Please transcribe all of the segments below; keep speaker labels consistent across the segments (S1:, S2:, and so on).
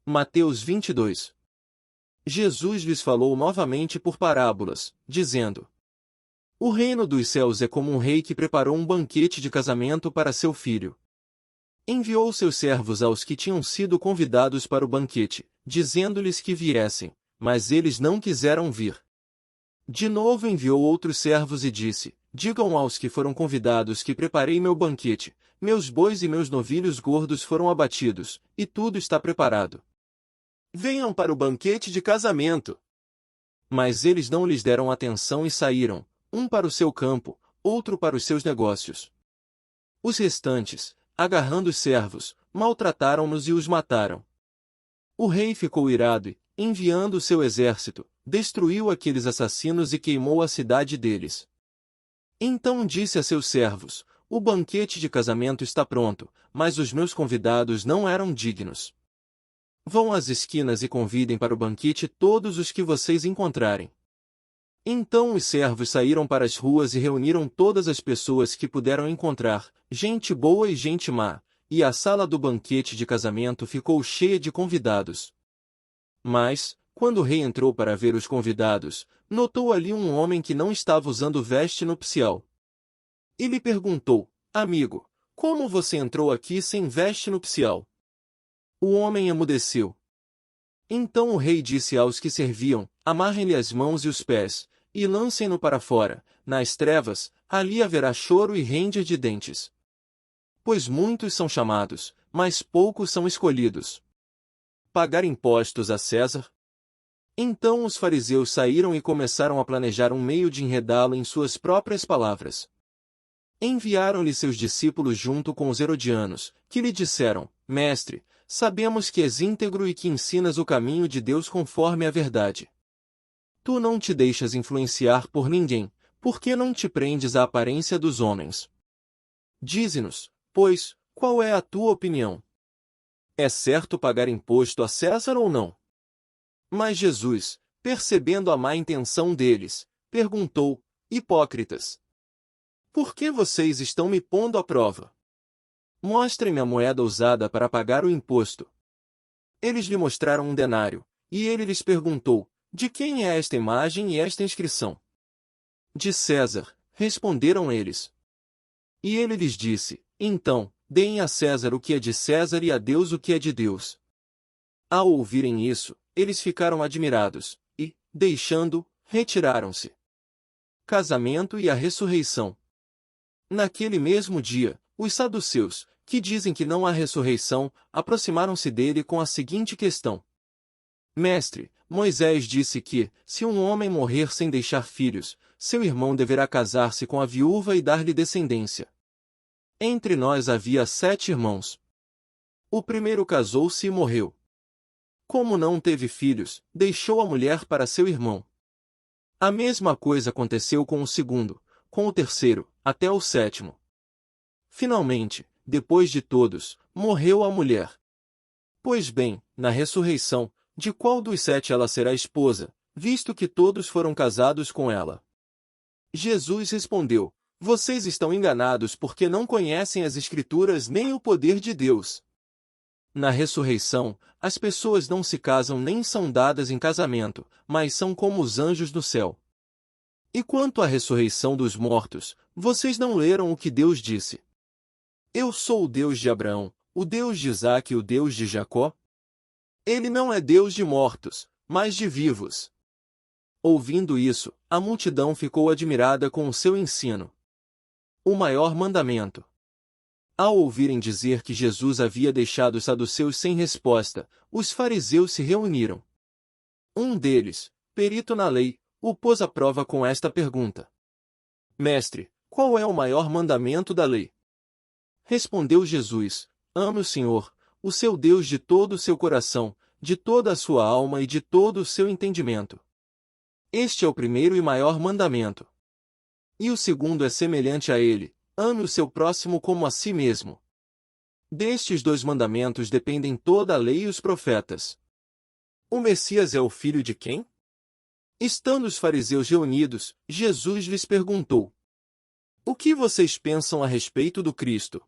S1: Mateus 22. Jesus lhes falou novamente por parábolas, dizendo: O reino dos céus é como um rei que preparou um banquete de casamento para seu filho. Enviou seus servos aos que tinham sido convidados para o banquete, dizendo-lhes que viessem, mas eles não quiseram vir. De novo enviou outros servos e disse: Digam aos que foram convidados que preparei meu banquete, meus bois e meus novilhos gordos foram abatidos, e tudo está preparado. Venham para o banquete de casamento. Mas eles não lhes deram atenção e saíram, um para o seu campo, outro para os seus negócios. Os restantes, agarrando os servos, maltrataram-nos e os mataram. O rei ficou irado e, enviando o seu exército, destruiu aqueles assassinos e queimou a cidade deles. Então disse a seus servos: O banquete de casamento está pronto, mas os meus convidados não eram dignos. Vão às esquinas e convidem para o banquete todos os que vocês encontrarem. Então os servos saíram para as ruas e reuniram todas as pessoas que puderam encontrar, gente boa e gente má, e a sala do banquete de casamento ficou cheia de convidados. Mas, quando o rei entrou para ver os convidados, notou ali um homem que não estava usando veste nupcial. E lhe perguntou: Amigo, como você entrou aqui sem veste nupcial? O homem emudeceu. Então o rei disse aos que serviam: Amarrem-lhe as mãos e os pés, e lancem-no para fora, nas trevas, ali haverá choro e ranger de dentes. Pois muitos são chamados, mas poucos são escolhidos. Pagar impostos a César? Então os fariseus saíram e começaram a planejar um meio de enredá-lo em suas próprias palavras. Enviaram-lhe seus discípulos junto com os herodianos, que lhe disseram: Mestre, sabemos que és íntegro e que ensinas o caminho de Deus conforme a verdade. Tu não te deixas influenciar por ninguém, porque não te prendes à aparência dos homens. Dize-nos, pois, qual é a tua opinião? É certo pagar imposto a César ou não? Mas Jesus, percebendo a má intenção deles, perguntou: Hipócritas! Por que vocês estão me pondo à prova? Mostrem-me a moeda usada para pagar o imposto. Eles lhe mostraram um denário, e ele lhes perguntou: De quem é esta imagem e esta inscrição? De César, responderam eles. E ele lhes disse: Então, deem a César o que é de César e a Deus o que é de Deus. Ao ouvirem isso, eles ficaram admirados, e, deixando, retiraram-se. Casamento e a ressurreição. Naquele mesmo dia, os saduceus, que dizem que não há ressurreição, aproximaram-se dele com a seguinte questão: Mestre, Moisés disse que, se um homem morrer sem deixar filhos, seu irmão deverá casar-se com a viúva e dar-lhe descendência. Entre nós havia 7 irmãos. O primeiro casou-se e morreu. Como não teve filhos, deixou a mulher para seu irmão. A mesma coisa aconteceu com o segundo, com o terceiro, até o 7º. Finalmente, depois de todos, morreu a mulher. Pois bem, na ressurreição, de qual dos 7 ela será esposa, visto que todos foram casados com ela? Jesus respondeu: Vocês estão enganados porque não conhecem as Escrituras nem o poder de Deus. Na ressurreição, as pessoas não se casam nem são dadas em casamento, mas são como os anjos no céu. E quanto à ressurreição dos mortos, vocês não leram o que Deus disse? Eu sou o Deus de Abraão, o Deus de Isaque e o Deus de Jacó? Ele não é Deus de mortos, mas de vivos. Ouvindo isso, a multidão ficou admirada com o seu ensino. O maior mandamento. Ao ouvirem dizer que Jesus havia deixado os saduceus sem resposta, os fariseus se reuniram. Um deles, perito na lei, o pôs à prova com esta pergunta: Mestre, qual é o maior mandamento da lei? Respondeu Jesus: Ame o Senhor, o seu Deus de todo o seu coração, de toda a sua alma e de todo o seu entendimento. Este é o primeiro e maior mandamento. E o segundo é semelhante a ele: ame o seu próximo como a si mesmo. Destes 2 mandamentos dependem toda a lei e os profetas. O Messias é o filho de quem? Estando os fariseus reunidos, Jesus lhes perguntou: O que vocês pensam a respeito do Cristo?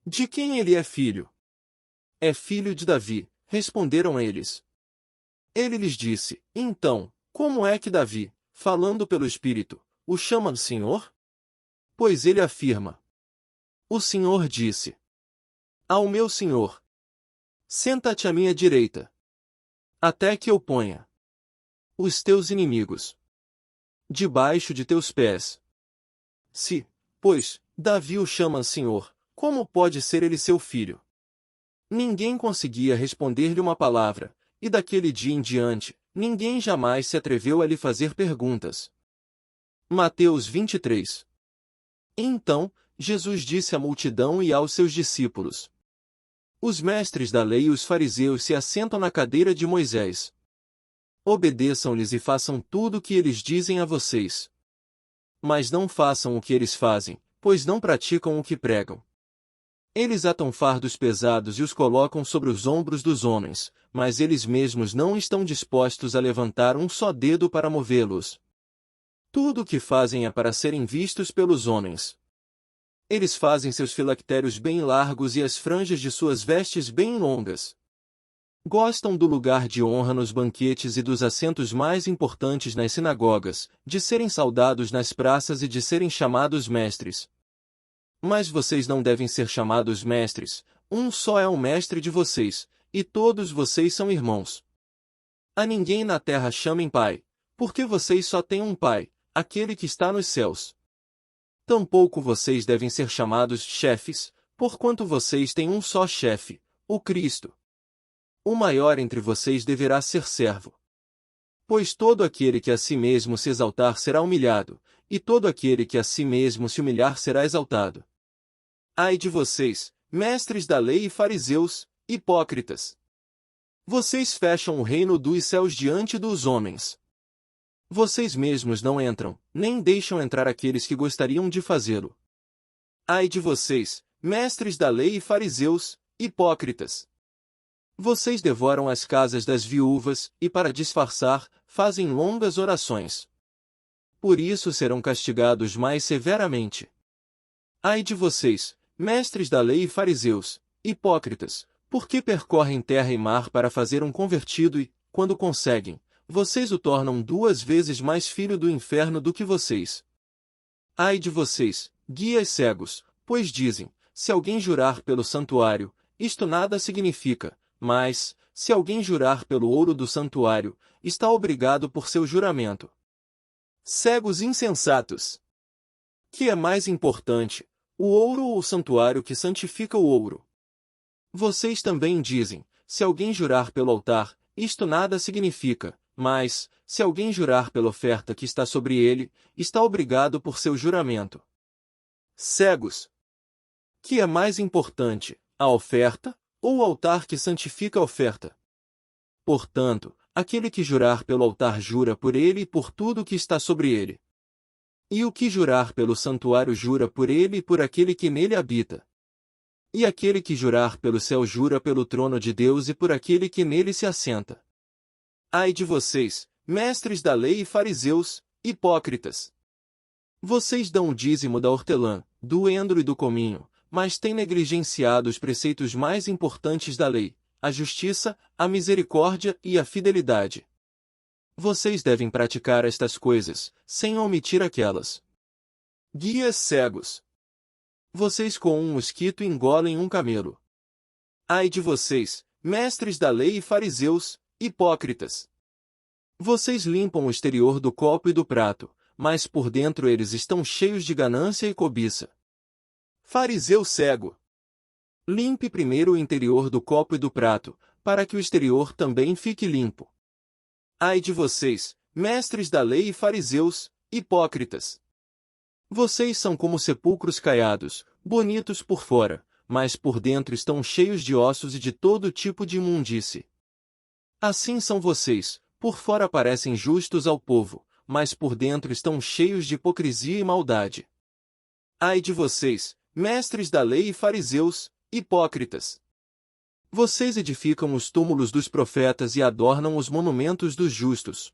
S1: De quem ele é filho? É filho de Davi, responderam eles. Ele lhes disse: Então, como é que Davi, falando pelo Espírito, o chama Senhor? Pois ele afirma: O Senhor disse ao meu Senhor: Senta-te à minha direita, até que eu ponha os teus inimigos debaixo de teus pés. Se, pois, Davi o chama Senhor, como pode ser ele seu filho? Ninguém conseguia responder-lhe uma palavra, e daquele dia em diante, ninguém jamais se atreveu a lhe fazer perguntas. Mateus 23. Então, Jesus disse à multidão e aos seus discípulos: Os mestres da lei e os fariseus se assentam na cadeira de Moisés. Obedeçam-lhes e façam tudo o que eles dizem a vocês. Mas não façam o que eles fazem, pois não praticam o que pregam. Eles atam fardos pesados e os colocam sobre os ombros dos homens, mas eles mesmos não estão dispostos a levantar um só dedo para movê-los. Tudo o que fazem é para serem vistos pelos homens. Eles fazem seus filactérios bem largos e as franjas de suas vestes bem longas. Gostam do lugar de honra nos banquetes e dos assentos mais importantes nas sinagogas, de serem saudados nas praças e de serem chamados mestres. Mas vocês não devem ser chamados mestres, um só é o mestre de vocês, e todos vocês são irmãos. A ninguém na terra chamem pai, porque vocês só têm um pai, aquele que está nos céus. Tampouco vocês devem ser chamados chefes, porquanto vocês têm um só chefe, o Cristo. O maior entre vocês deverá ser servo. Pois todo aquele que a si mesmo se exaltar será humilhado, e todo aquele que a si mesmo se humilhar será exaltado. Ai de vocês, mestres da lei e fariseus, hipócritas! Vocês fecham o reino dos céus diante dos homens. Vocês mesmos não entram, nem deixam entrar aqueles que gostariam de fazê-lo. Ai de vocês, mestres da lei e fariseus, hipócritas! Vocês devoram as casas das viúvas, e para disfarçar, fazem longas orações. Por isso serão castigados mais severamente. Ai de vocês, mestres da lei e fariseus, hipócritas, porque percorrem terra e mar para fazer um convertido e, quando conseguem, vocês o tornam 2 vezes mais filho do inferno do que vocês. Ai de vocês, guias cegos, pois dizem, se alguém jurar pelo santuário, isto nada significa. Mas, se alguém jurar pelo ouro do santuário, está obrigado por seu juramento. Cegos insensatos! Que é mais importante, o ouro ou o santuário que santifica o ouro? Vocês também dizem, se alguém jurar pelo altar, isto nada significa, mas, se alguém jurar pela oferta que está sobre ele, está obrigado por seu juramento. Cegos! Que é mais importante, a oferta ou o altar que santifica a oferta? Portanto, aquele que jurar pelo altar jura por ele e por tudo que está sobre ele. E o que jurar pelo santuário jura por ele e por aquele que nele habita. E aquele que jurar pelo céu jura pelo trono de Deus e por aquele que nele se assenta. Ai de vocês, mestres da lei e fariseus, hipócritas! Vocês dão o dízimo da hortelã, do endro e do cominho, mas têm negligenciado os preceitos mais importantes da lei, a justiça, a misericórdia e a fidelidade. Vocês devem praticar estas coisas, sem omitir aquelas. Guias cegos! Vocês com um mosquito engolem um camelo. Ai de vocês, mestres da lei e fariseus, hipócritas! Vocês limpam o exterior do copo e do prato, mas por dentro eles estão cheios de ganância e cobiça. Fariseu cego! Limpe primeiro o interior do copo e do prato, para que o exterior também fique limpo. Ai de vocês, mestres da lei e fariseus, hipócritas! Vocês são como sepulcros caiados, bonitos por fora, mas por dentro estão cheios de ossos e de todo tipo de imundície. Assim são vocês, por fora parecem justos ao povo, mas por dentro estão cheios de hipocrisia e maldade. Ai de vocês, mestres da lei e fariseus, hipócritas! Vocês edificam os túmulos dos profetas e adornam os monumentos dos justos.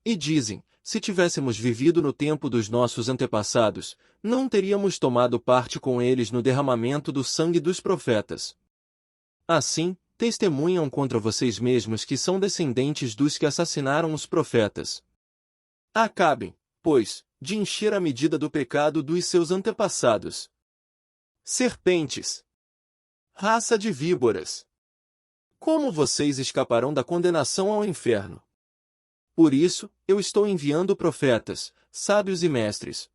S1: E dizem, se tivéssemos vivido no tempo dos nossos antepassados, não teríamos tomado parte com eles no derramamento do sangue dos profetas. Assim, testemunham contra vocês mesmos que são descendentes dos que assassinaram os profetas. Acabem, pois, de encher a medida do pecado dos seus antepassados. Serpentes! Raça de víboras! Como vocês escaparão da condenação ao inferno? Por isso, eu estou enviando profetas, sábios e mestres.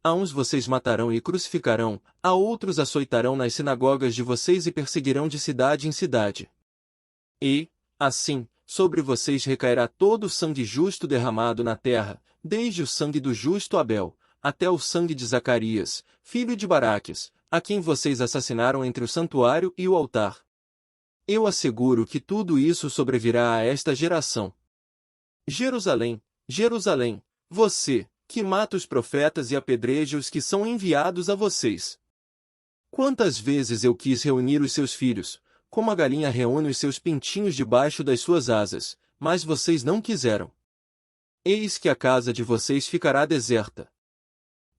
S1: A uns vocês matarão e crucificarão, a outros açoitarão nas sinagogas de vocês e perseguirão de cidade em cidade. E, assim, sobre vocês recairá todo o sangue justo derramado na terra, desde o sangue do justo Abel, até o sangue de Zacarias, filho de Baraques, a quem vocês assassinaram entre o santuário e o altar. Eu asseguro que tudo isso sobrevirá a esta geração. Jerusalém, Jerusalém, você, que mata os profetas e apedreja os que são enviados a vocês. Quantas vezes eu quis reunir os seus filhos, como a galinha reúne os seus pintinhos debaixo das suas asas, mas vocês não quiseram. Eis que a casa de vocês ficará deserta.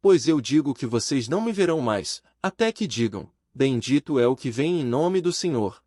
S1: Pois eu digo que vocês não me verão mais, até que digam, bendito é o que vem em nome do Senhor.